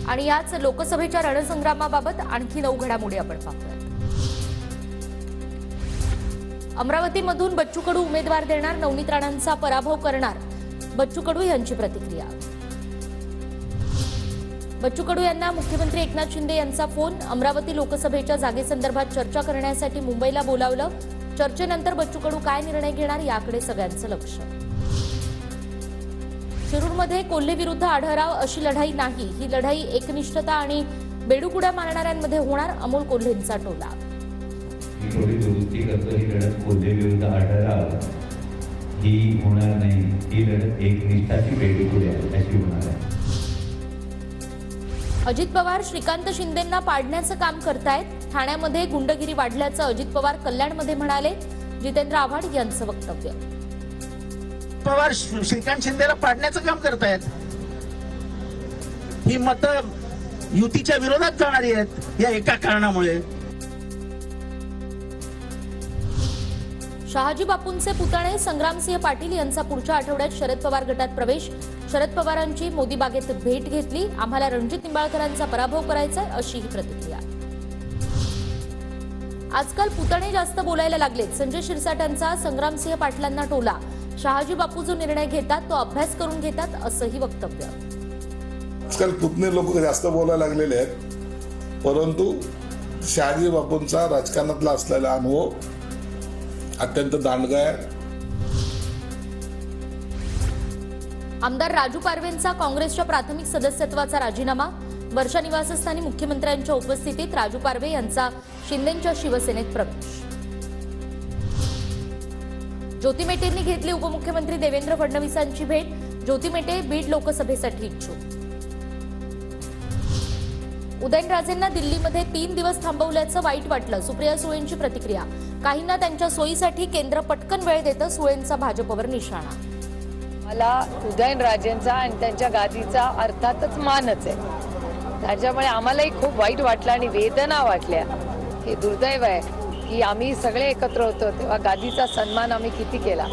आणि याच लोकसभेच्या रणसंग्रामाबाबत आणखी 9 घडामोडी आपण पाहूया। अमरावतीमधून बच्चू कडू उमेदवार देणार, नवनीत राणांचा पराभव करणार, बच्चू कडू यांची प्रतिक्रिया। बच्चू कडू यांना मुख्यमंत्री एकनाथ शिंदे यांचा फोन, अमरावती लोकसभेच्या जागेसंदर्भात चर्चा करण्यासाठी मुंबईला बोलावलं। चर्चेनंतर बच्चू कडू काय निर्णय घेणार याकडे सगळ्यांचं लक्ष। शिरूरमध्ये कोल्हे विरुद्ध आढळराव अशी लढाई नाही, ही लढाई एकनिष्ठता आणि बेडूकुड्या मारणाऱ्यांमध्ये होणार, अमोल कोल्हेंचा टोला। थोडी दुरुस्ती करतो, ही लढत कोल्हे विरुद्ध आढळराव ही होणार नाही, ही लढत एकनिष्ठाची बेडूकुड्या अशी होणार आहे। अजित पवार श्रीकांत शिंदेंना पाडण्याचं काम करतायत, ठाण्यामध्ये गुंडगिरी वाढल्याचं अजित पवार कल्याणमध्ये म्हणाले। जितेंद्र आव्हाड यांचं वक्तव्य। पवार श्रीकांत शिंदेला पाडण्याचं काम करतायत, ही मतं युतीच्या विरोधात जाणारी आहेत या एका कारणामुळे। शहाजी बापूंचे पुतणे संग्रामसिंह पाटील यांचा पुढच्या आठवड्यात शरद पवार गटात प्रवेश, शरद पवारांची मोदी बागेत भेट घेतली, आम्हाला रणजित निंबाळकरांचा पराभव करायचा अशी ही प्रतिक्रिया। आजकाल पुतणे जास्त बोलायला लागलेत, संजय शिरसाटांचा संग्रामसिंह पाटलांना टोला। शहाजी बापू जो निर्णय घेतात तो अभ्यास करून घेतात असंही वक्तव्य। आजकाल पुतणे लोक जास्त बोलायला लागलेले आहेत, परंतु शहाजी बापूंचा राजकारणातला असलेला अनुभव अत्यंत दांडगा आहे। आमदार राजू पारवेंचा काँग्रेसच्या प्राथमिक सदस्यत्वाचा राजीनामा, वर्षा निवासस्थानी मुख्यमंत्र्यांच्या उपस्थितीत राजू पारवे यांचा शिंदेंच्या शिवसेनेत प्रवेश। ज्योती मेटेंनी घेतली उपमुख्यमंत्री देवेंद्र फडणवीसांची भेट, ज्योती मेटे बीड लोकसभेसाठी इच्छुक। उदयनराजेंना दिल्लीमध्ये 3 दिवस थांबवल्याचं वाईट वाटलं, सुप्रिया सुळेंची प्रतिक्रिया। काहींना त्यांच्या सोयीसाठी केंद्र पटकन वेळ देतं, सुळेंचा भाजपवर निशाणा। मला उदयनराजेंचा आणि त्यांच्या गादीचा अर्थातच मानच आहे, त्याच्यामुळे आम्हालाही खूप वाईट वाटलं आणि वेदना वाटल्या। हे दुर्दैव आहे की आम्ही सगळे एकत्र होतो तेव्हा गादीचा सन्मान आम्ही किती केला।